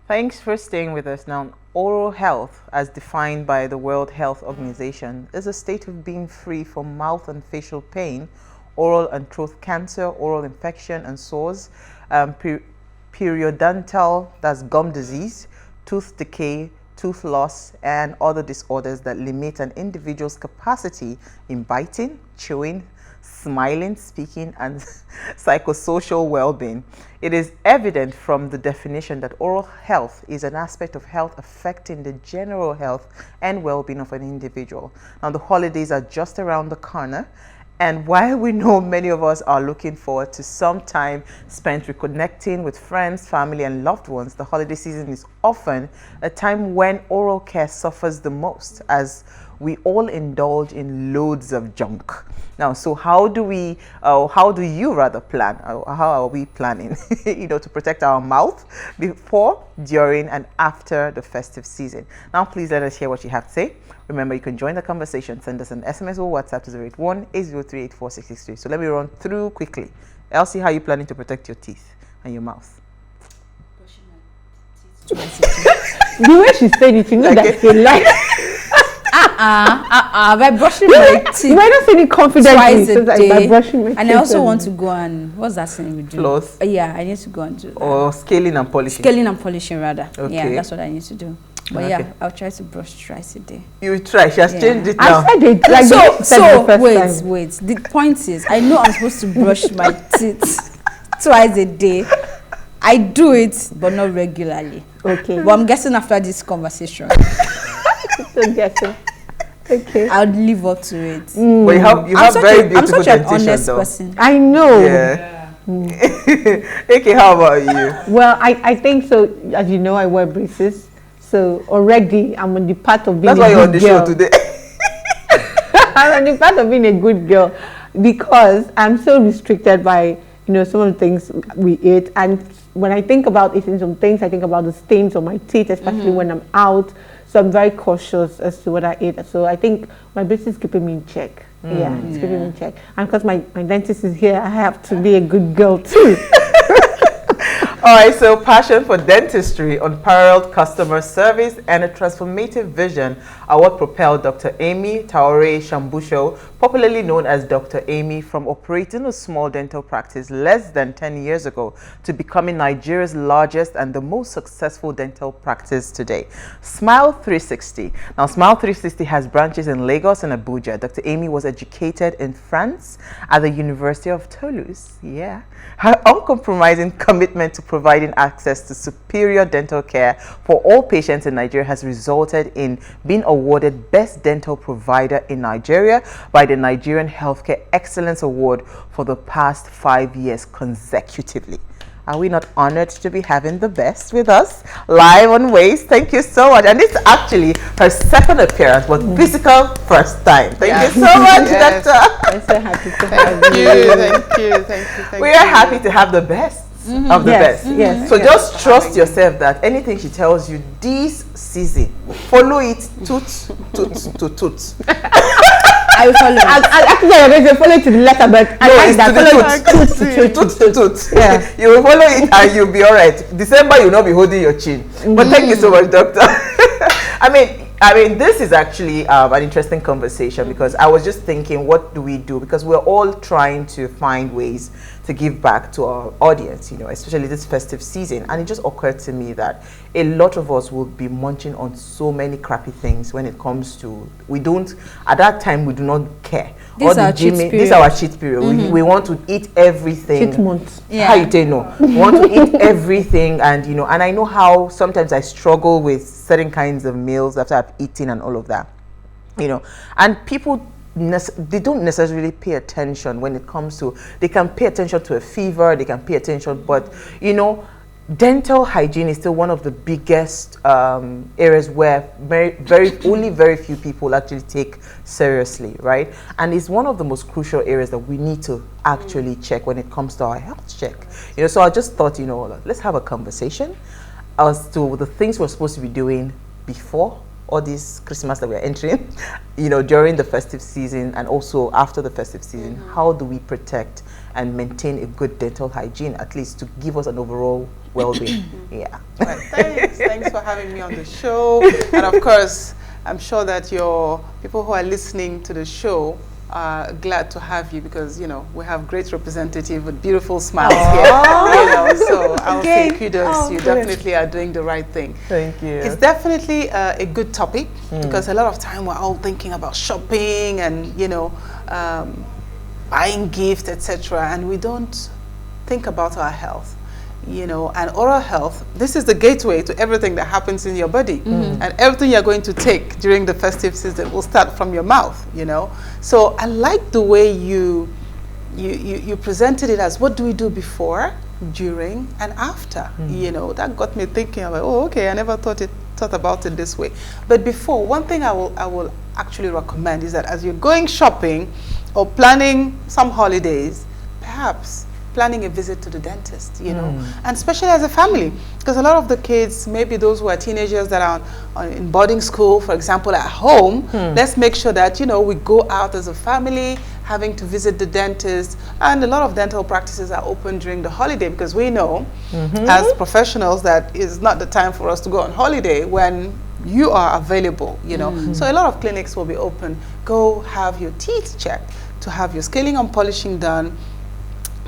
Thanks for staying with us. Now, oral health, as defined by the World Health Organization, is a state of being free from mouth and facial pain, oral and throat cancer, oral infection and sores, periodontal, that's gum disease, tooth decay, tooth loss, and other disorders that limit an individual's capacity in biting, chewing, smiling, speaking, and psychosocial well-being. It is evident from the definition that oral health is an aspect of health affecting the general health and well-being of an individual. Now, the holidays are just around the corner, and while we know many of us are looking forward to some time spent reconnecting with friends, family, and loved ones, the holiday season is often a time when oral care suffers the most, as we all indulge in loads of junk. Now, so how do you plan? How are we planning, to protect our mouth before, during, and after the festive season? Now, please let us hear what you have to say. Remember, you can join the conversation. Send us an SMS or WhatsApp to 081-803-84663. So let me run through quickly. Elsie, how are you planning to protect your teeth and your mouth? Brushing my teeth. The way she said it, you know that they like. By brushing my teeth. We're not saying confidently. Twice a day. By brushing my teeth. And I also want to go and, what's that thing we do? Floss? Yeah, I need to go and do that. Or scaling and polishing? Scaling and polishing, rather. Okay. Yeah, that's what I need to do. But okay. yeah, I'll try to brush twice a day. You try. She has changed it now. I said it like wait. The point is, I know I'm supposed to brush my teeth twice a day. I do it, but not regularly. Okay. But I'm guessing after this conversation. So guessing. Okay. I'll live up to it. But you have very beautiful I'm such an dentition, honest though. person. I know. Yeah. Okay, how about you? Well, I think so. As you know, I wear braces. So already I'm on the path of being That's why you're on the girl. show today. I'm on the path of being a good girl because I'm so restricted by some of the things we eat. And when I think about eating some things, I think about the stains on my teeth, especially when I'm out. So I'm very cautious as to what I eat. So I think my braces is keeping me in check. Yeah, it's keeping me in check. And because my dentist is here, I have to be a good girl too. All right, so passion for dentistry, unparalleled customer service, and a transformative vision are what propelled Dr. Amy Taore Shubusho, popularly known as Dr. Amy, from operating a small dental practice less than 10 years ago to becoming Nigeria's largest and the most successful dental practice today. Smile 360. Now, Smile 360 has branches in Lagos and Abuja. Dr. Amy was educated in France at the University of Toulouse. Yeah. Her uncompromising commitment to providing access to superior dental care for all patients in Nigeria has resulted in being awarded Best Dental Provider in Nigeria by the Nigerian Healthcare Excellence Award for the past 5 years consecutively. Are we not honored to be having the best with us live on Waves? Thank you so much. And this is actually her second appearance, but physical first time. Thank you so much, Doctor. I'm so happy to have you. We are happy to have the best of the best. Yes. So just trust yourself that anything she tells you this season, follow it tooth to tooth. I will follow it. Actually, I'm going to follow it to the letter, but I like that. Tooth to tooth. Yeah. You will follow it and you'll be all right. December, you'll not be holding your chin. But thank you so much, Doctor. I mean, this is actually an interesting conversation because I was just thinking, what do we do? Because we're all trying to find ways to give back to our audience, especially this festive season. And it just occurred to me that a lot of us will be munching on so many crappy things when it comes to, at that time, we do not care. This is our cheat period. We want to eat everything. Cheat month. Yeah. How you say no? We want to eat everything, and and I know how sometimes I struggle with certain kinds of meals after I've eaten and all of that, and people, they don't necessarily pay attention when it comes to, they can pay attention to a fever, they can pay attention, but dental hygiene is still one of the biggest areas where only very few people actually take seriously, right? And it's one of the most crucial areas that we need to actually check when it comes to our health check. So I just thought, let's have a conversation as to the things we're supposed to be doing before all this Christmas that we're entering, you know, during the festive season and also after the festive season, how do we protect and maintain a good dental hygiene, at least to give us an overall well-being? Yeah. Right. Thanks for having me on the show. And of course, I'm sure that your people who are listening to the show are glad to have you, because you know we have great representative with beautiful smiles here. You know, so I'll say kudos. You definitely are doing the right thing. Thank you. It's definitely a good topic because a lot of time we're all thinking about shopping and you know buying gifts, etc., and we don't think about our health. You know, and oral health, this is the gateway to everything that happens in your body. And everything you're going to take during the festive season will start from your mouth, you know. So I like the way you presented it as what do we do before, during, and after. You know, that got me thinking about, oh, okay, I never thought about it this way. But before, one thing I will actually recommend is that as you're going shopping or planning some holidays, perhaps planning a visit to the dentist, you know, and especially as a family, because a lot of the kids, maybe those who are teenagers that are in boarding school, for example, at home, let's make sure that, you know, we go out as a family, having to visit the dentist, and a lot of dental practices are open during the holiday, because we know as professionals that is not the time for us to go on holiday when you are available, you know. So a lot of clinics will be open. Go have your teeth checked, to have your scaling and polishing done.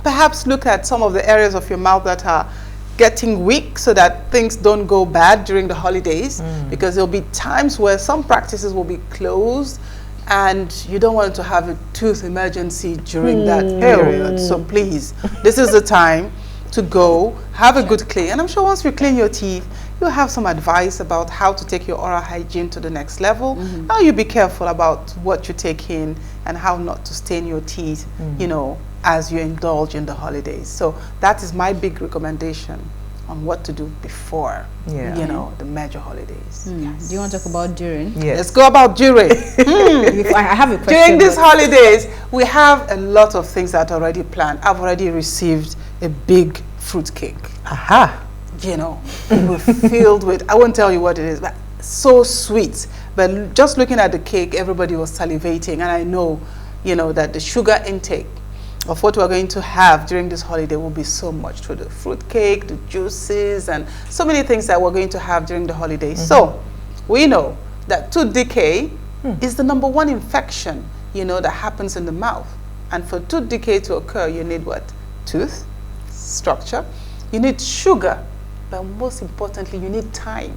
Perhaps look at some of the areas of your mouth that are getting weak so that things don't go bad during the holidays, because there'll be times where some practices will be closed and you don't want to have a tooth emergency during that period. So please, this is the time to go have a good clean. And I'm sure once you clean your teeth, you'll have some advice about how to take your oral hygiene to the next level. How you be careful about what you take in and how not to stain your teeth, you know, as you indulge in the holidays. So that is my big recommendation on what to do before, you know, the major holidays. Do you want to talk about during? Yes. Let's go about during. I have a question. During these holidays, we have a lot of things that are already planned. I've already received a big fruit cake. Aha. You know, we're filled with, I won't tell you what it is, but so sweet. But just looking at the cake, everybody was salivating, and I know, you know, that the sugar intake of what we're going to have during this holiday will be so much through the fruit cake, the juices, and so many things that we're going to have during the holidays. So we know that tooth decay is the #1 infection, you know, that happens in the mouth. And for tooth decay to occur, you need what? Tooth structure, you need sugar, but most importantly, you need time.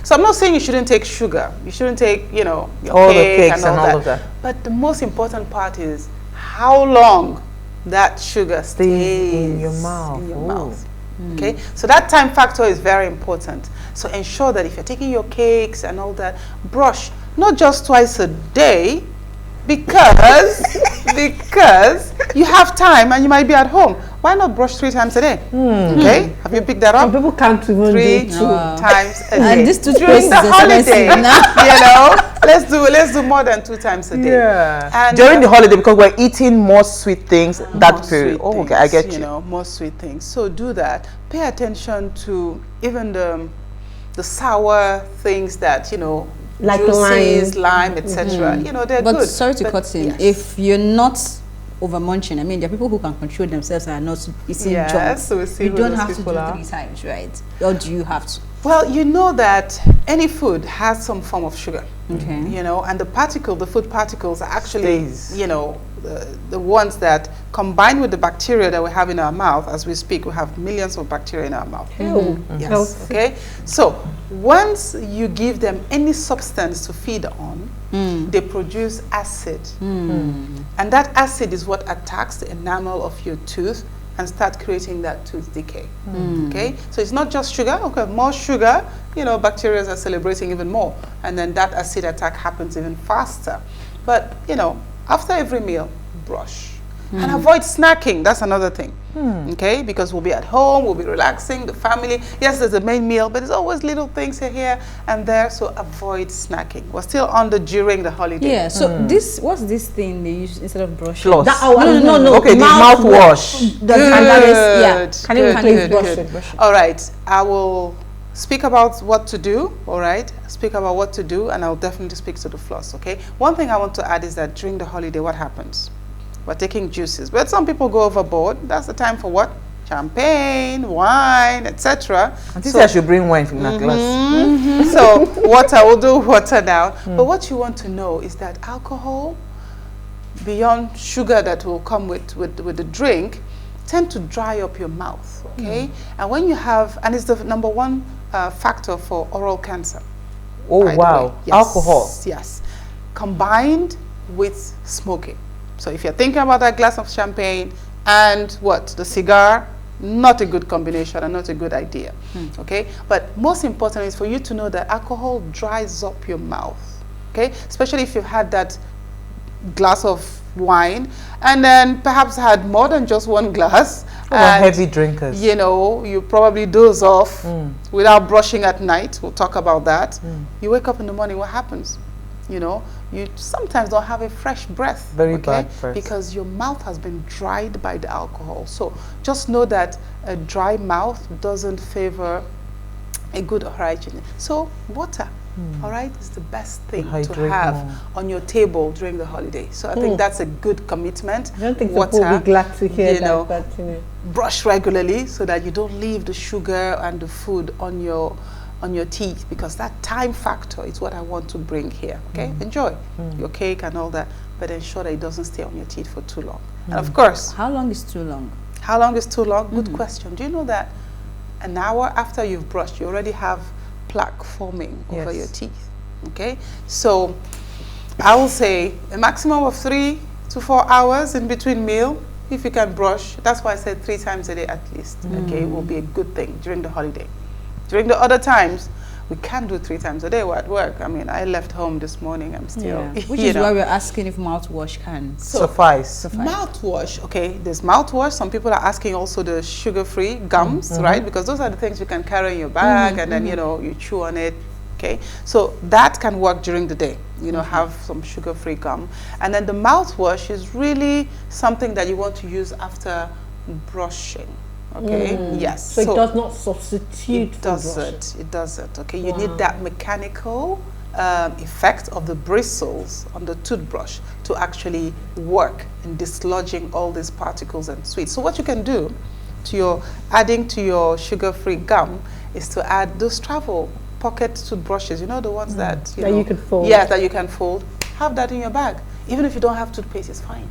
So I'm not saying you shouldn't take sugar. You shouldn't take, you know, your all cake the cakes and all that. of that. But the most important part is how long that sugar stays in your mouth. Okay, so that time factor is very important. So ensure that if you're taking your cakes and all that, brush not just twice a day, because you have time and you might be at home. Why not brush 3 times a day? Okay, have you picked that up? Some people can't even 3 do 2 times a day. And this toothpaste during is the holiday, expensive now. you know, let's do more than 2 times a day. Yeah. And during the holiday, because we're eating more sweet things that more period. sweet Oh, okay, I things, get you. You know, more sweet things. So do that. Pay attention to even the sour things that, you know, like juices, lime, etc. You know, they're But good. sorry to cut in. yes. If you're not over munching, I mean, there are people who can control themselves and are not eating junk. So we see You who don't those have to do people are. 3 times, right? Or do you have to? Well, you know that any food has some form of sugar. Okay. You know, and the food particles are actually, Stays. you know, the ones that combine with the bacteria that we have in our mouth. As we speak, we have millions of bacteria in our mouth. Yes. Okay. So once you give them any substance to feed on, they produce acid, and that acid is what attacks the enamel of your tooth and start creating that tooth decay. Okay, so it's not just sugar. Okay, more sugar, you know, bacteria are celebrating even more, and then that acid attack happens even faster. But you know, after every meal, brush and avoid snacking. That's another thing. Okay, because we'll be at home, we'll be relaxing, the family. Yes, there's a main meal, but there's always little things here and there. So avoid snacking. We're still on during the holiday. Yeah. So what's this thing they use instead of brushing? Floss. No. Okay, the mouthwash. Can you please brush Good. it? All right, I will speak about what to do, all right? Speak about what to do, and I'll definitely speak to the floss, okay? One thing I want to add is that during the holiday, what happens? We're taking juices, but some people go overboard. That's the time for what? Champagne, wine, etc. I think I should bring wine from that glass. So water, we'll do water now. But what you want to know is that alcohol, beyond sugar that will come with the drink, tend to dry up your mouth, okay? And when you have, and it's the number one factor for oral cancer. Oh, wow. Yes, alcohol. Yes. Combined with smoking. So if you're thinking about that glass of champagne and what? The cigar, not a good combination and not a good idea, okay? But most important is for you to know that alcohol dries up your mouth, okay? Especially if you've had that glass of wine and then perhaps had more than just one glass. And, heavy drinkers. You know, you probably doze off without brushing at night. We'll talk about that. You wake up in the morning, what happens? You know, you sometimes don't have a fresh breath. Very bad breath. Because your mouth has been dried by the alcohol. So just know that a dry mouth doesn't favor a good hygiene. So water, all right, is the best thing to have on your table during the holiday. So I think that's a good commitment. I don't think water, people will be glad to hear that, but you know. Brush regularly so that you don't leave the sugar and the food on your teeth, because that time factor is what I want to bring here, okay? Enjoy your cake and all that, but ensure that it doesn't stay on your teeth for too long. And of course... How long is too long? How long is too long? Good question. Do you know that an hour after you've brushed, you already have plaque forming over your teeth, okay? So I will say a maximum of 3 to 4 hours in between meal, if you can brush. That's why I said 3 times a day at least, okay? Will be a good thing during the holiday. During the other times, we can't do 3 times a day. We're at work. I mean, I left home this morning. I'm still, which is why we're asking if mouthwash can suffice. Mouthwash, okay. There's mouthwash. Some people are asking also the sugar-free gums, right? Because those are the things you can carry in your bag and then, you know, you chew on it, okay? So that can work during the day. You know, have some sugar-free gum. And then the mouthwash is really something that you want to use after brushing. Okay. Yes. So it does not substitute. It doesn't. It doesn't. Okay. You need that mechanical effect of the bristles on the toothbrush to actually work in dislodging all these particles and sweets. So what you can do to your adding to your sugar-free gum is to add those travel pocket toothbrushes. You know, the ones that you can fold. Yeah, that you can fold. Have that in your bag. Even if you don't have toothpaste, it's fine.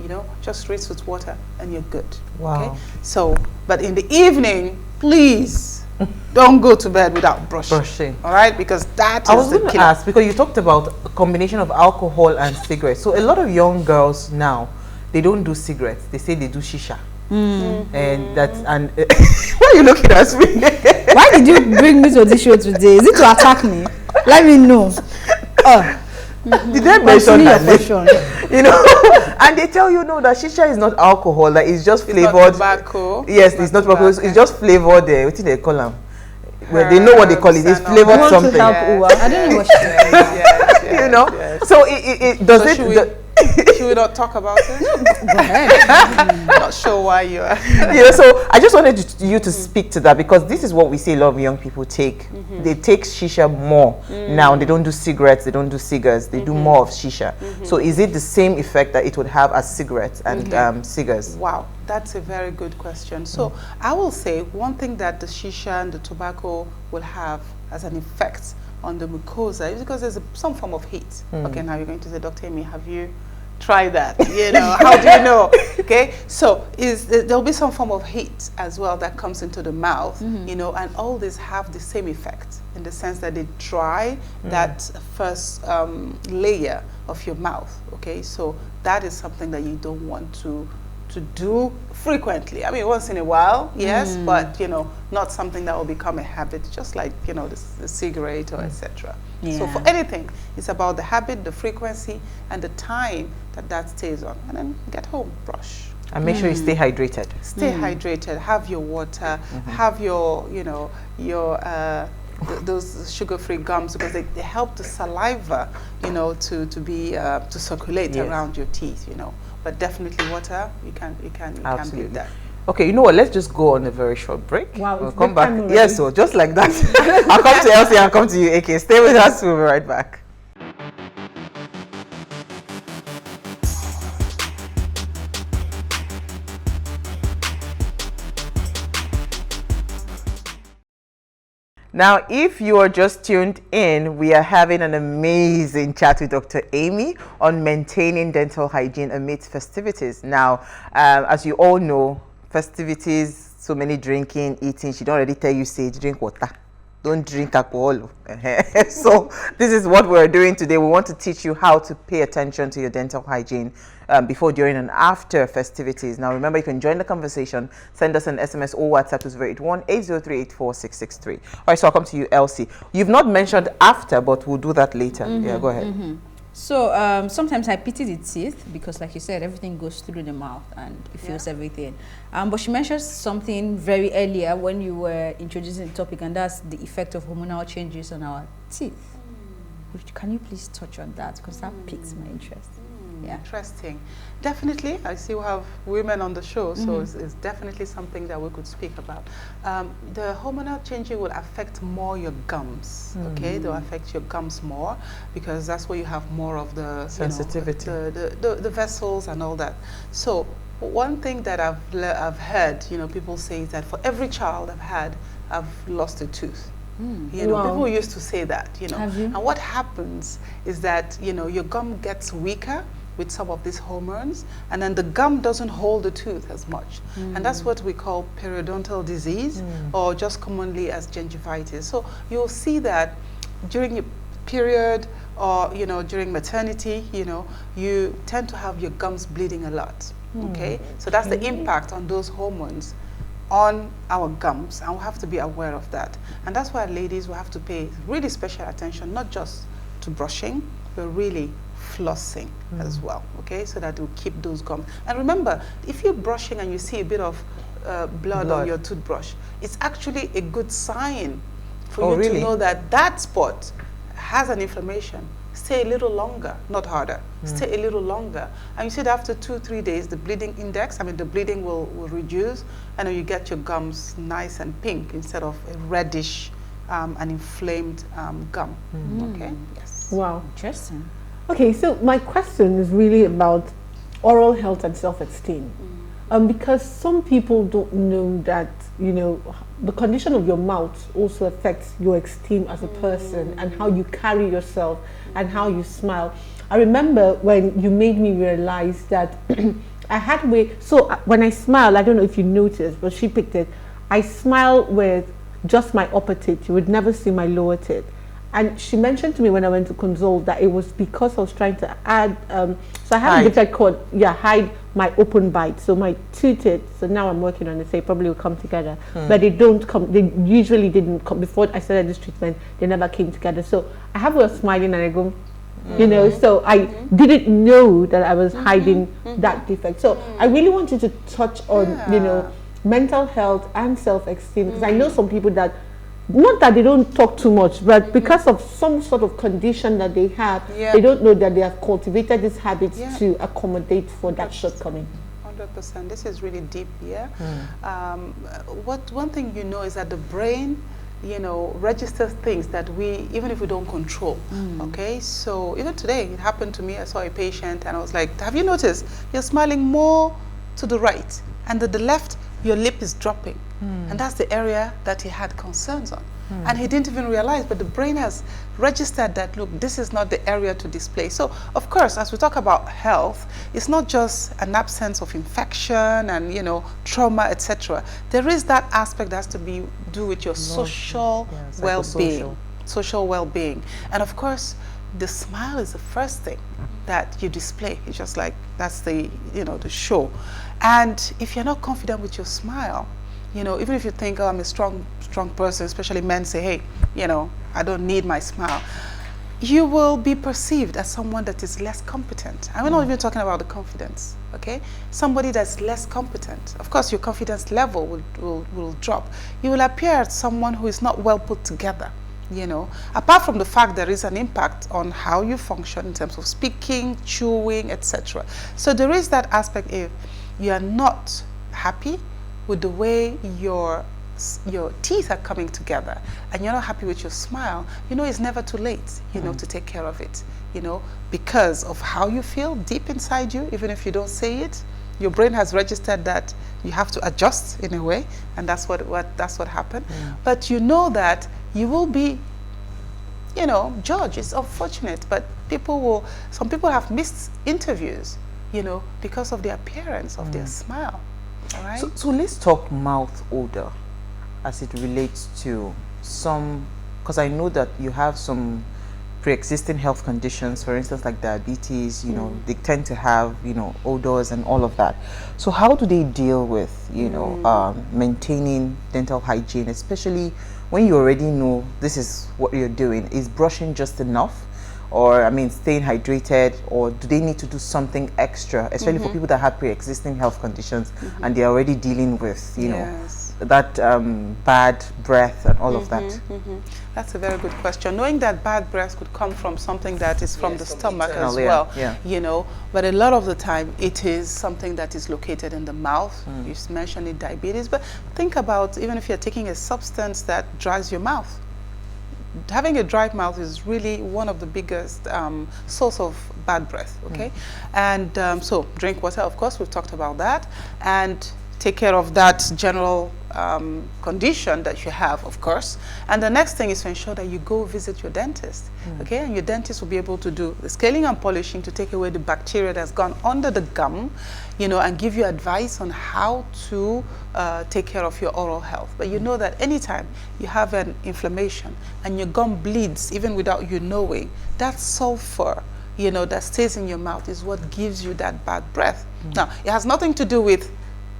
You know, just rinse with water and you're good. Wow. Okay? So, but in the evening, please don't go to bed without brushing. All right? Because that is I was the going to killer. ask, because you talked about a combination of alcohol and cigarettes. So a lot of young girls now, they don't do cigarettes. They say they do shisha. And that's, and why are you looking at me? Why did you bring me to this show today? Is it to attack me? Let me know. Did they mention that? You know, and they tell you no, that shisha is not alcohol, that it's just flavored. Not tobacco. Yes, it's not tobacco. It's just flavored. What do they call them? Well, they know what they call it. It's flavored something. I don't know what she you know. So it does it. Should we not talk about it? Go ahead. Not sure why you are. You know, so I just wanted you to speak to that, because this is what we see a lot of young people take. They take shisha more now. They don't do cigarettes, they don't do cigars, they do more of shisha. So is it the same effect that it would have as cigarettes and cigars? Wow, that's a very good question. So I will say one thing that the shisha and the tobacco will have as an effect on the mucosa is because there's some form of heat. Okay, now you're going to say, Dr. Amy, have you tried that? You know, how do you know? Okay, so there'll be some form of heat as well that comes into the mouth, you know, and all these have the same effect in the sense that they dry that first layer of your mouth. Okay, so that is something that you don't want to do frequently. I mean, once in a while, yes, but you know, not something that will become a habit, just like, you know, the cigarette or etc. So for anything, it's about the habit, the frequency, and the time that stays on. And then get home, brush. And make sure you stay hydrated. Stay hydrated. Have your water. Have your, you know, your those sugar-free gums, because they help the saliva, you know, to circulate around your teeth, you know. But definitely water, you can beat that. Okay, you know what? Let's just go on a very short break. Wow, We'll it's come break time back. already. Yes, so just like that. I'll come to Elsie, I'll come to you, AK. Stay with us, we'll be right back. Now, if you are just tuned in, we are having an amazing chat with Dr. Amy on maintaining dental hygiene amidst festivities. Now, as you all know, festivities, so many drinking, eating, she don't already tell you, say, drink water. Don't drink alcohol. So this is what we're doing today. We want to teach you how to pay attention to your dental hygiene before, during, and after festivities. Now, remember, you can join the conversation. Send us an SMS or WhatsApp to 081-803-84663. All right, so I'll come to you, Elsie. You've not mentioned after, but we'll do that later. Yeah, go ahead. So sometimes I pity the teeth because, like you said, everything goes through the mouth and it feels everything. But she mentioned something very earlier when you were introducing the topic, and that's the effect of hormonal changes on our teeth. Can you please touch on that, because that piques my interest? Yeah. Interesting. Definitely, I see we have women on the show, so it's definitely something that we could speak about. The hormonal changing will affect more your gums, okay? They'll affect your gums more because that's where you have more of the sensitivity, the vessels and all that. So one thing that I've heard, people say is that for every child I've lost a tooth. People used to say that, Have you? And what happens is that, your gum gets weaker with some of these hormones, and then the gum doesn't hold the tooth as much. And that's what we call periodontal disease, or just commonly as gingivitis. So you'll see that during your period or, during maternity, you tend to have your gums bleeding a lot, okay? So that's the impact on those hormones on our gums, and we have to be aware of that. And that's why ladies will have to pay really special attention, not just to brushing, but really flossing as well, okay, so that will keep those gums. And remember, if you're brushing and you see a bit of blood on your toothbrush, it's actually a good sign for you to know that that spot has an inflammation. Stay a little longer, not harder. Stay a little longer. And you see that after 2-3 days, the bleeding index, the bleeding will reduce, and then you get your gums nice and pink instead of a reddish and inflamed gum. Okay? Yes. Wow. Interesting. Okay, so my question is really about oral health and self-esteem. Because some people don't know that, the condition of your mouth also affects your esteem as a person and how you carry yourself and how you smile. I remember when you made me realize that I had when I smile, I don't know if you noticed, but she picked it, I smile with just my upper teeth. You would never see my lower teeth. And she mentioned to me when I went to consult that it was because I was trying to add, so I have a defect called, hide my open bite. So my two teeth, so now I'm working on it, so it probably will come together. But they don't come, they usually didn't come, before I started this treatment, they never came together. So I have a smiling and I go, so I didn't know that I was hiding that defect. So I really wanted to touch on, mental health and self-esteem, because I know some people that, not that they don't talk too much, but because of some sort of condition that they have, they don't know that they have cultivated these habits to accommodate for that shortcoming. 100%. This is really deep, one thing is that the brain, registers things that even if we don't control, okay? So even today, it happened to me. I saw a patient and I was like, have you noticed you're smiling more to the right, and to the left, your lip is dropping. And that's the area that he had concerns on. And he didn't even realize, but the brain has registered that, look, this is not the area to display. So, of course, as we talk about health, it's not just an absence of infection and, trauma, etc. There is that aspect that has to do with your social well-being. Social well-being. And, of course, the smile is the first thing that you display. It's just like, that's the, the show. And if you're not confident with your smile, even if you think, oh, I'm a strong person, especially men say, hey, I don't need my smile, you will be perceived as someone that is less competent. And we're not even talking about the confidence, okay? Somebody that's less competent. Of course, your confidence level will drop. You will appear as someone who is not well put together, apart from the fact there is an impact on how you function in terms of speaking, chewing, etc. So there is that aspect. If you are not happy with the way your teeth are coming together, and you're not happy with your smile, you know it's never too late, you know, to take care of it, you know, because of how you feel deep inside you. Even if you don't say it, your brain has registered that you have to adjust in a way, and that's what happened. But you know that you will be, you know, judged. It's unfortunate, but some people have missed interviews, you know, because of the appearance of their smile. All right. So let's talk mouth odor as it relates to some, because I know that you have some pre-existing health conditions, for instance, like diabetes, you know, they tend to have, you know, odors and all of that. So how do they deal with, you know, maintaining dental hygiene, especially when you already know this is what you're doing? Is brushing just enough? Or, I mean, staying hydrated, or do they need to do something extra, especially for people that have pre-existing health conditions and they're already dealing with, you know, that bad breath and all of that? That's a very good question. Knowing that bad breath could come from something that is from the stomach as well, you know, but a lot of the time it is something that is located in the mouth. You mentioned it, diabetes, but think about even if you're taking a substance that dries your mouth. Having a dry mouth is really one of the biggest source of bad breath, okay? And so drink water, of course, we've talked about that, and take care of that general condition that you have, of course. And the next thing is to ensure that you go visit your dentist, okay? And your dentist will be able to do the scaling and polishing to take away the bacteria that's gone under the gum, you know, and give you advice on how to take care of your oral health. But you know that anytime you have an inflammation and your gum bleeds, even without you knowing, that sulfur, you know, that stays in your mouth is what gives you that bad breath. Now, it has nothing to do with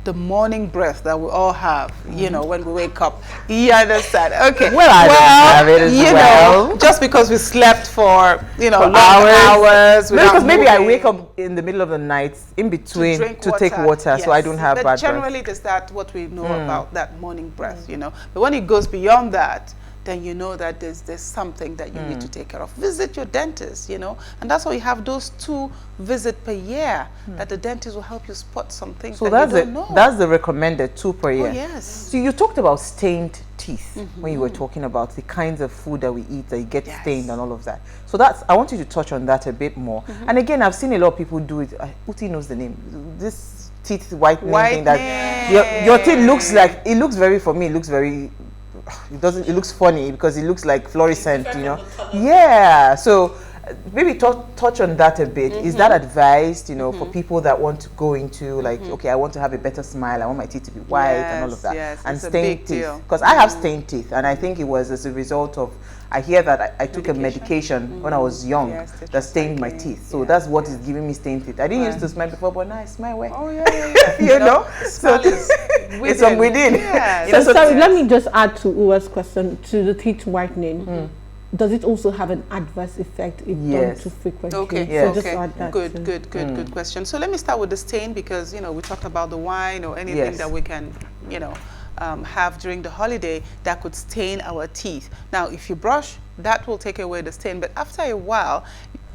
the morning breath that we all have, you know, when we wake up. You understand? Okay. Well, I don't have it as well. Know, just because we slept for, you know, long hours. Because maybe I wake up in the middle of the night, in between, to take water, so I don't have bad breath. Generally, that's that what we know about that morning breath, you know. But when it goes beyond that, then you know that there's something that you need to take care of. Visit your dentist, you know, and that's why you have those 2 visits per year that the dentist will help you spot some things that you don't know. That's the recommended 2 per year. Oh, yes. So you talked about stained teeth when you were talking about the kinds of food that we eat that get stained and all of that. So I want you to touch on that a bit more. And again, I've seen a lot of people do it. Uti knows the name. This teeth whitening thing that your teeth looks like, it looks very, for me, it looks very, it looks funny because it looks like fluorescent, you know. Yeah, so maybe touch on that a bit. Is that advised, you know, for people that want to go into like, okay, I want to have a better smile, I want my teeth to be white and all of that. Yes, and it's stained teeth, because I have stained teeth, and I think it was as a result of, I hear that I took a medication when I was young that stained my teeth. So that's what is giving me stained teeth. I didn't used to smile before, but now I smile well. Oh yeah. You know, so it's from within. So sorry, let me just add to Uwa's question, to the teeth whitening. Does it also have an adverse effect if done too frequently? Okay, yes. So just add that. Good question. So let me start with the stain, because, you know, we talked about the wine or anything that we can, you know, have during the holiday that could stain our teeth. Now, if you brush, that will take away the stain, but after a while,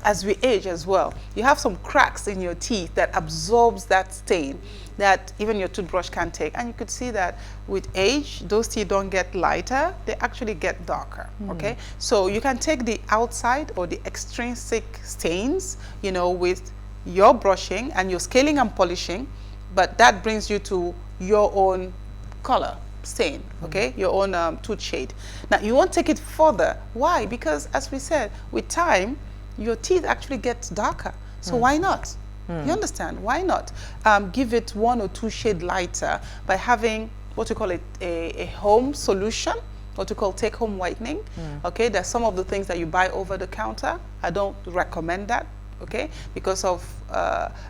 as we age as well, you have some cracks in your teeth that absorbs that stain that even your toothbrush can't take. And you could see that with age, those teeth don't get lighter, they actually get darker, okay? So you can take the outside or the extrinsic stains, you know, with your brushing and your scaling and polishing, but that brings you to your own color stain, okay? Your own tooth shade. Now, you won't take it further. Why? Because, as we said, with time, your teeth actually get darker. So why not? You understand? Why not give it 1 or 2 shades lighter by having what we call a home solution, what we call take-home whitening. Okay, there's some of the things that you buy over the counter. I don't recommend that. Okay, because of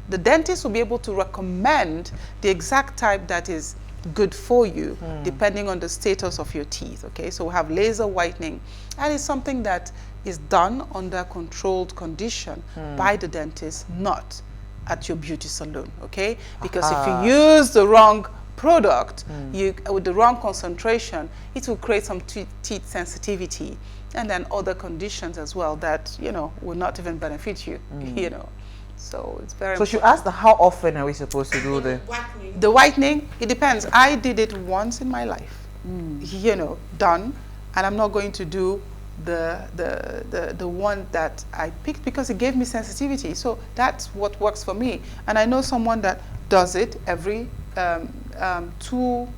the dentist will be able to recommend the exact type that is good for you, depending on the status of your teeth. Okay, so we have laser whitening, and it's something that is done under controlled condition by the dentist, not at your beauty salon. Okay, because if you use the wrong product, with the wrong concentration, it will create some teeth sensitivity, and then other conditions as well that, you know, will not even benefit you. You know, So it's very So she asked, how often are we supposed to do the whitening? It depends. I did it once in my life, you know, done, and I'm not going to do the one that I picked because it gave me sensitivity. So that's what works for me. And I know someone that does it every 2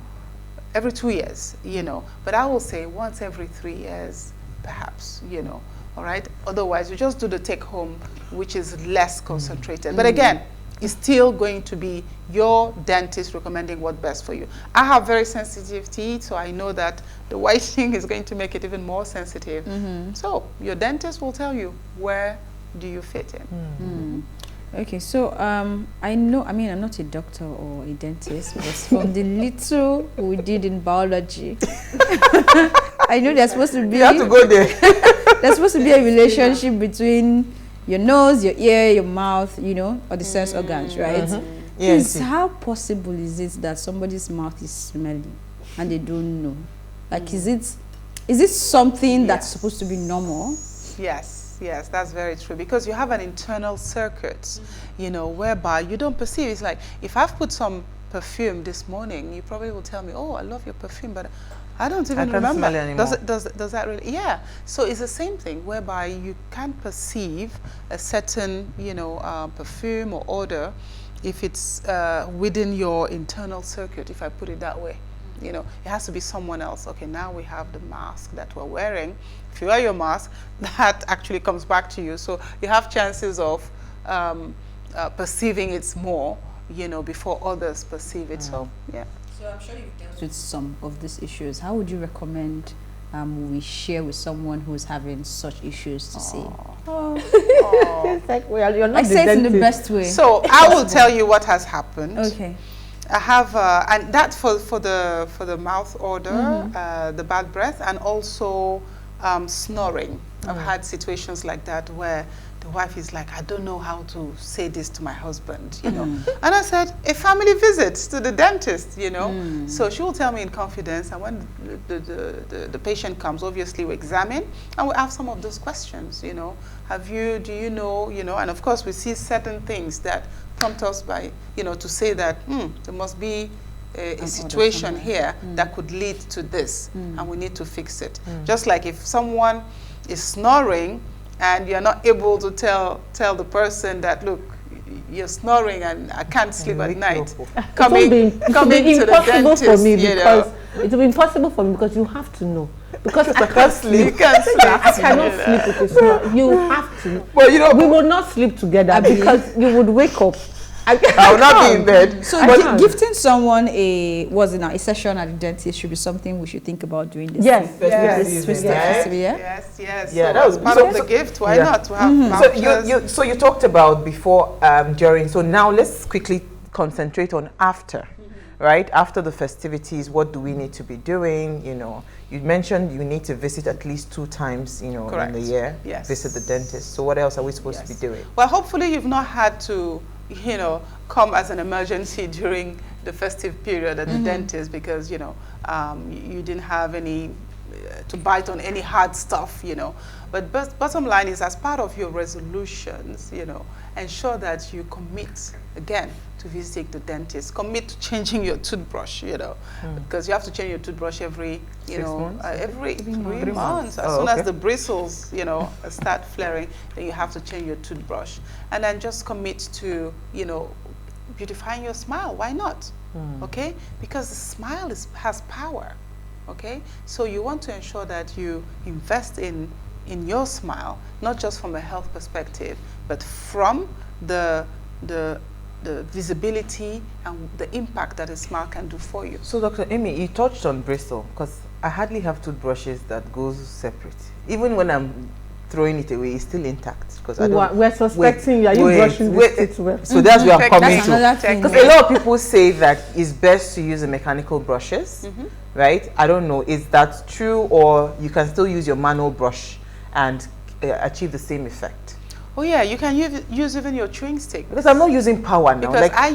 years, you know. But I will say once every 3 years, perhaps, you know. All right. Otherwise, you just do the take home, which is less concentrated. But again, it's still going to be your dentist recommending what's best for you. I have very sensitive teeth, so I know that the whitening is going to make it even more sensitive. So your dentist will tell you where do you fit in. Okay, so I know, I mean, I'm not a doctor or a dentist, but from the little we did in biology, I know there's supposed to be. You have to go there. There's supposed to be a relationship between your nose, your ear, your mouth, you know, or the sense organs, right? Yes. How possible is it that somebody's mouth is smelly and they don't know? Like, is it something that's supposed to be normal? Yes, that's very true, because you have an internal circuit, you know, whereby you don't perceive. It's like, if I've put some perfume this morning, you probably will tell me, oh, I love your perfume, but I don't even remember. Smell it anymore. Does that really? Yeah. So it's the same thing, whereby you can't perceive a certain, you know, perfume or odor if it's within your internal circuit, if I put it that way. You know, it has to be someone else. Okay, now we have the mask that we're wearing. If you wear your mask, that actually comes back to you. So you have chances of perceiving it more, you know, before others perceive it. So, yeah. So I'm sure you've dealt with some of these issues. How would you recommend we share with someone who's having such issues to see? It's like, well, you're not I say it in the best way. So I will tell you what has happened. Okay. I have, and that's for the mouth odor, the bad breath, and also snoring. I've had situations like that where the wife is like, I don't know how to say this to my husband, you know. And I said, a family visit to the dentist, you know. So she will tell me in confidence, and when the patient comes, obviously we examine, and we ask some of those questions, you know. Do you know, and of course we see certain things that prompt us by, you know, to say that there must be a situation here that could lead to this, and we need to fix it. Just like if someone is snoring and you're not able to tell the person that, look, you're snoring and I can't sleep at night. Coming to the dentist, for me, because it will be impossible for me because you have to know. Because I can't sleep. You can't sleep. I cannot sleep with a snore. You have to. But you know, we will not sleep together because you would wake up. I will not be in bed. So gifting someone a session at the dentist should be something we should think about doing this. Yes, yes. Yeah, so that was part of the gift. Why not to have So you talked about before, during. So now let's quickly concentrate on after. Right after the festivities, what do we need to be doing? You know, you mentioned you need to visit at least 2 times, you know, in the year. Yes. Visit the dentist. So what else are we supposed to be doing? Well, hopefully you've not had to, you know, come as an emergency during the festive period at the dentist because, you know, you didn't have any to bite on any hard stuff, you know. But bottom line is, as part of your resolutions, you know, ensure that you commit again to visiting the dentist. Commit to changing your toothbrush, you know, because you have to change your toothbrush every, every 3 months. As soon as the bristles, you know, start flaring, then you have to change your toothbrush. And then just commit to, you know, beautifying your smile. Why not? Okay? Because the smile has power. Okay? So you want to ensure that you invest in your smile, not just from a health perspective, but from the visibility and the impact that a smile can do for you. So Dr. Amy, you touched on bristle, because I hardly have toothbrushes that goes separate. Even when I'm throwing it away, it's still intact. Because we're suspecting you brushing this teeth well. So that's where I'm coming to. Because a lot of people say that it's best to use the mechanical brushes, right? I don't know, is that true, or you can still use your manual brush and achieve the same effect? Oh yeah, you can use even your chewing stick. Because I'm not using power now. Because like, I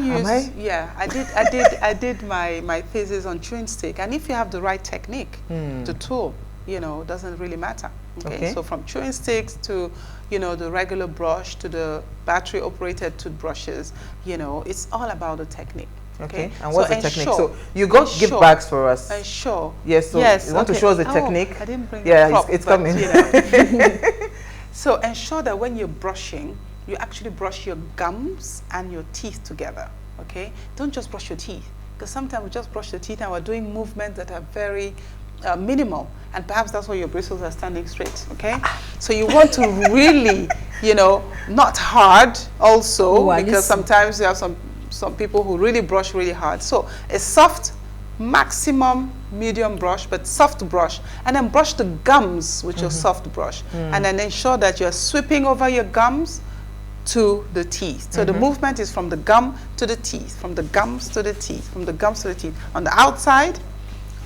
did my thesis on chewing stick, and if you have the right technique, the tool, you know, doesn't really matter. Okay? So from chewing sticks to, you know, the regular brush to the battery-operated toothbrushes, you know, it's all about the technique. Okay. And what's the technique? So you got gift bags for us. Ensure. Yes. So you want to show us the technique? I didn't bring the prop, it's coming. You know. So ensure that when you're brushing, you actually brush your gums and your teeth together. Okay. Don't just brush your teeth, because sometimes we just brush the teeth and we're doing movements that are very minimal, and perhaps that's why your bristles are standing straight. Okay. So you want to really, you know, not hard also, because sometimes you have some people who really brush really hard. So a soft, maximum medium brush, but soft brush, and then brush the gums with your soft brush, and then ensure that you're sweeping over your gums to the teeth. So the movement is from the gum to the teeth, from the gums to the teeth, from the gums to the teeth, on the outside,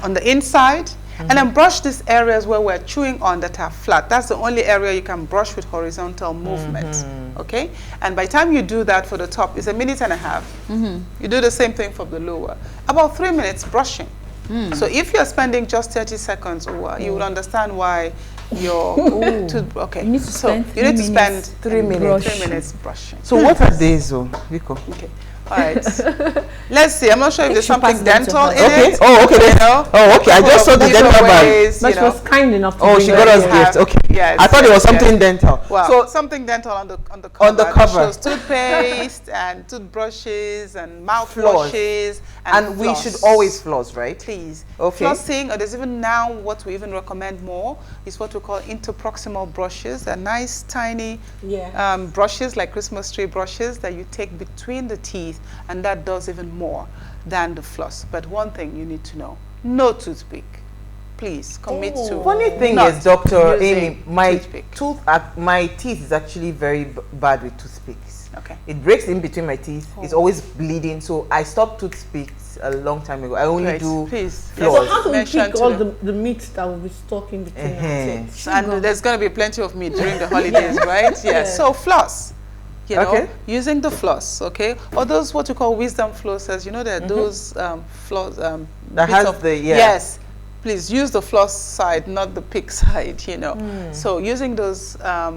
on the inside, and then brush these areas where we're chewing on that are flat. That's the only area you can brush with horizontal movements. Okay? And by the time you do that for the top, it's 1.5 minutes. You do the same thing for the lower. About 3 minutes brushing. So if you're spending just 30 seconds, you will understand why your okay. You need to spend, you need to spend 3 minutes. 3 minutes brushing. So what are these, Vico? Okay. All right. Let's see. I'm not sure if there's something dental in it. Oh, okay. You know? Oh, okay. I just saw the dental bag. But she was kind enough to she got us gift. Okay. Yes, I thought it was something dental. Well, so something dental on the cover. On the cover. It shows toothpaste and toothbrushes and mouthwashes and we should always floss, right? Please. Okay. Flossing, or there's even now what we even recommend more is what we call interproximal brushes. They're nice, tiny brushes, like Christmas tree brushes that you take between the teeth, and that does even more than the floss. But one thing you need to know: no toothpick. Please commit to. Funny thing is, Dr. Amy, my teeth is actually very bad with toothpicks. Okay. It breaks in between my teeth. It's always bleeding, so I stopped toothpicks a long time ago. I only do floss. So how do we pick all the meats that will be stuck in between our teeth? And there's going to be plenty of meat during the holidays, right? Yes. So floss. You know, using the floss, okay, or those what you call wisdom flossers. You know, there are those floss that has the yes. Please use the floss side, not the pick side. You know, so using those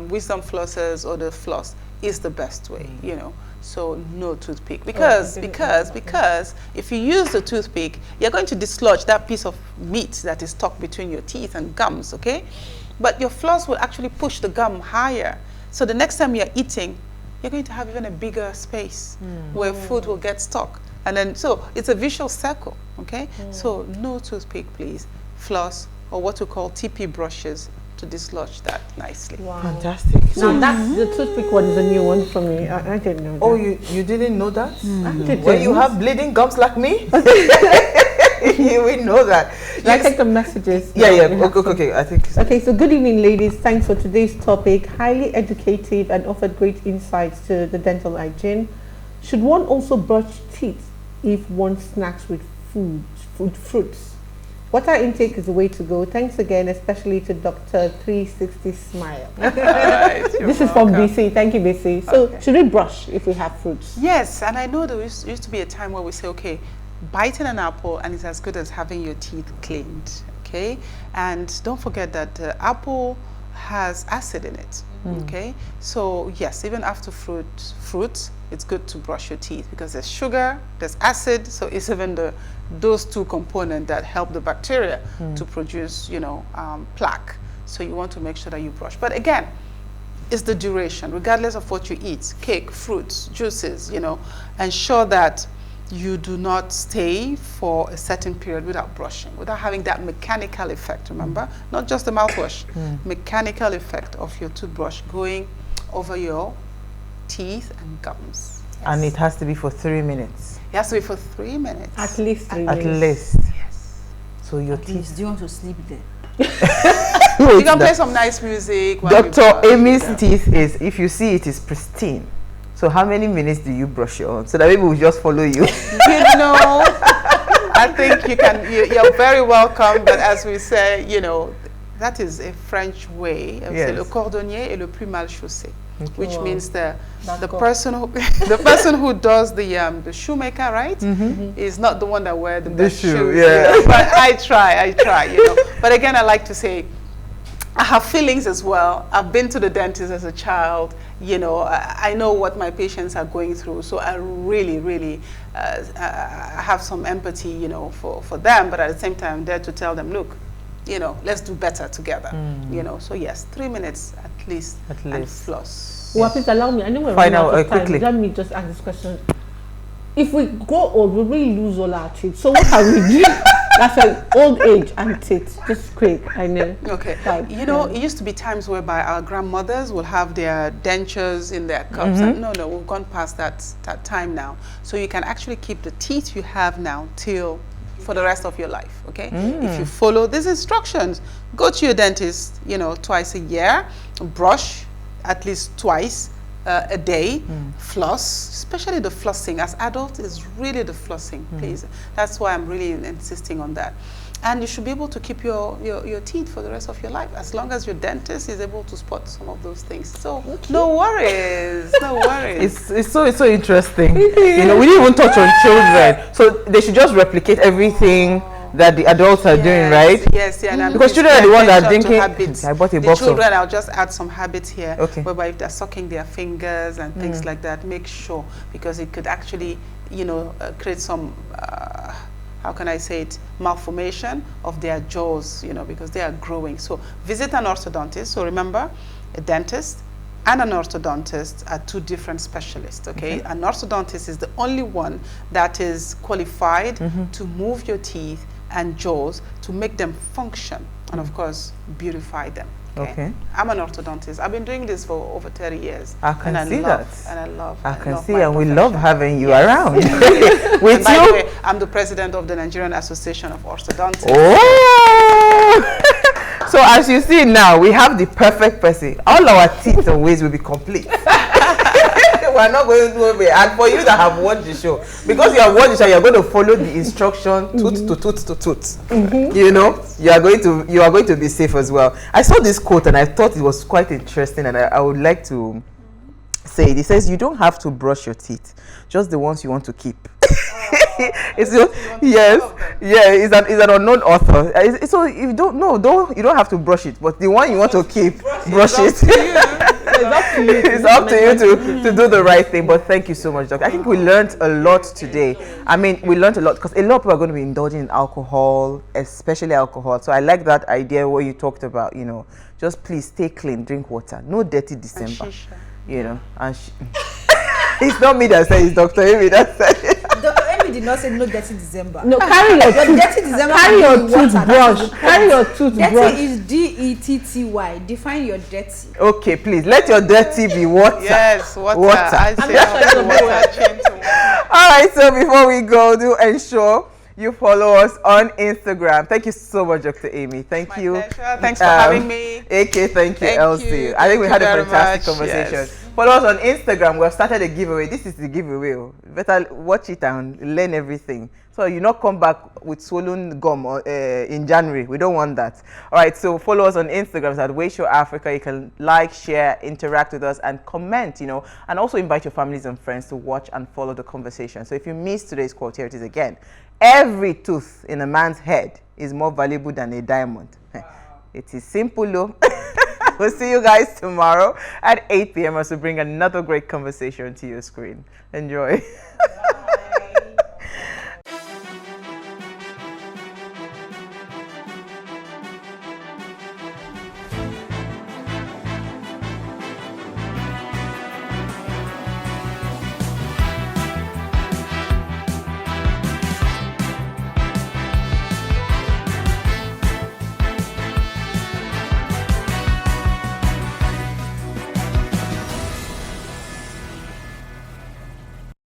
wisdom flossers or the floss is the best way. You know, so no toothpick, because if you use the toothpick, you're going to dislodge that piece of meat that is stuck between your teeth and gums. Okay, but your floss will actually push the gum higher. So the next time you're eating, you're going to have even a bigger space where food will get stuck. And then, so it's a vicious circle, okay? So no toothpick, please. Floss, or what we call TP brushes, to dislodge that nicely. Wow. Fantastic. So that's the toothpick one is a new one for me. I didn't know that. Oh, you didn't know that? I didn't. When you have bleeding gums like me? You will know that. I take the messages. Okay, I think so. Okay, so good evening, ladies. Thanks for today's topic. Highly educative and offered great insights to the dental hygiene. Should one also brush teeth if one snacks with fruits? Water intake is the way to go. Thanks again, especially to Dr. 360 Smile. This is from BC. Thank you, BC. So should we brush if we have fruits? Yes, and I know there used to be a time where we say, okay, biting an apple and it's as good as having your teeth cleaned, okay? And don't forget that the apple has acid in it, okay? So yes, even after fruit, it's good to brush your teeth because there's sugar, there's acid, so it's even those two components that help the bacteria to produce, you know, plaque. So you want to make sure that you brush. But again, it's the duration, regardless of what you eat, cake, fruits, juices, you know, ensure that you do not stay for a certain period without brushing, without having that mechanical effect, remember? Not just the mouthwash, mechanical effect of your toothbrush going over your teeth and gums. Yes. And it has to be for 3 minutes. It has to be for 3 minutes. At least 3 minutes. At least. Yes. So your teeth. Do you want to sleep there? You can play some nice music. Dr. Amy's teeth is, if you see it, is pristine. So how many minutes do you brush your own? So that maybe we'll just follow you. You know, I think you're very welcome, but as we say, you know, that is a French way. C'est le cordonnier est le plus mal chaussé, which means the person who does the shoemaker, right, is not the one that wears the best shoes. Yeah. You know? But I try, you know. But again, I like to say, I have feelings as well. I've been to the dentist as a child. You know, I know what my patients are going through. So I really, really I have some empathy, you know, for them. But at the same time, I'm there to tell them, look, you know, let's do better together. You know, so yes, 3 minutes at least. And floss. Well, please allow me. I know we're running out of time. Let me just ask this question. If we go old, will we lose all our teeth? So what can we do? That's an old age and teeth. Just quick, I know. Okay. You know, it used to be times whereby our grandmothers will have their dentures in their cups. And no, we've gone past that time now. So you can actually keep the teeth you have now for the rest of your life, okay? If you follow these instructions, go to your dentist, you know, twice a year, brush at least twice a day, floss, especially the flossing. As adults, is really the flossing, please. That's why I'm really insisting on that. And you should be able to keep your teeth for the rest of your life, as long as your dentist is able to spot some of those things. So no worries, no worries. It's so interesting. You know, we didn't even touch on children, so they should just replicate everything that the adults are doing, right? Yes, yeah. And because children are the ones that are thinking, I bought a box of... children, I'll just add some habits here, okay, whereby if they're sucking their fingers and things like that, make sure, because it could actually, you know, create some, how can I say it, malformation of their jaws, you know, because they are growing. So visit an orthodontist. So remember, a dentist and an orthodontist are two different specialists, okay? An orthodontist is the only one that is qualified to move your teeth and jaws to make them function and, of course, beautify them. Okay. I'm an orthodontist. I've been doing this for over 30 years. I can see that. And I love and we love having you around. With by the way, I'm the president of the Nigerian Association of Orthodontists. Oh! So as you see now, we have the perfect person. All our teeth and ways will be complete. We're not going to away. And for you that have watched the show, because you have watched the show, you're going to follow the instruction tooth to tooth to tooth. You know, you are going to be safe as well. I saw this quote and I thought it was quite interesting, and I would like to say it. It says, you don't have to brush your teeth, just the ones you want to keep. It's it's an unknown author. So if you don't know, you don't have to brush it, but the one you want to keep, brush it. It's up to you to do the right thing. But thank you so much, Doctor. I think we learned a lot today. I mean, we learned a lot because a lot of people are going to be indulging in alcohol, especially alcohol. So I like that idea where you talked about, you know, just please stay clean, drink water, no dirty December, you know. And it's not me that said it, it's Dr. Amy that said it. Dr. Amy did not say no dirty December. No, carry your dirty December. Carry your toothbrush. Carry your toothbrush. Dirty is D-E-T-T-Y. Define your dirty. Okay, please let your dirty be water. Yes, water. I say water. All right, so before we go, do ensure you follow us on Instagram. Thank you so much, Dr. Amy. Thank you. Pleasure. Thanks for having me. AK, thank you, Elsie. I think we had a fantastic conversation. Yes. Follow us on Instagram. We have started a giveaway. This is the giveaway. Better watch it and learn everything. So you not come back with swollen gum in January. We don't want that. All right, so follow us on Instagram at PlusTvAfrica. You can like, share, interact with us, and comment, you know, and also invite your families and friends to watch and follow the conversation. So if you missed today's quote, here it is again. Every tooth in a man's head is more valuable than a diamond. It is simple, though. We'll see you guys tomorrow at 8 p.m. as we bring another great conversation to your screen. Enjoy.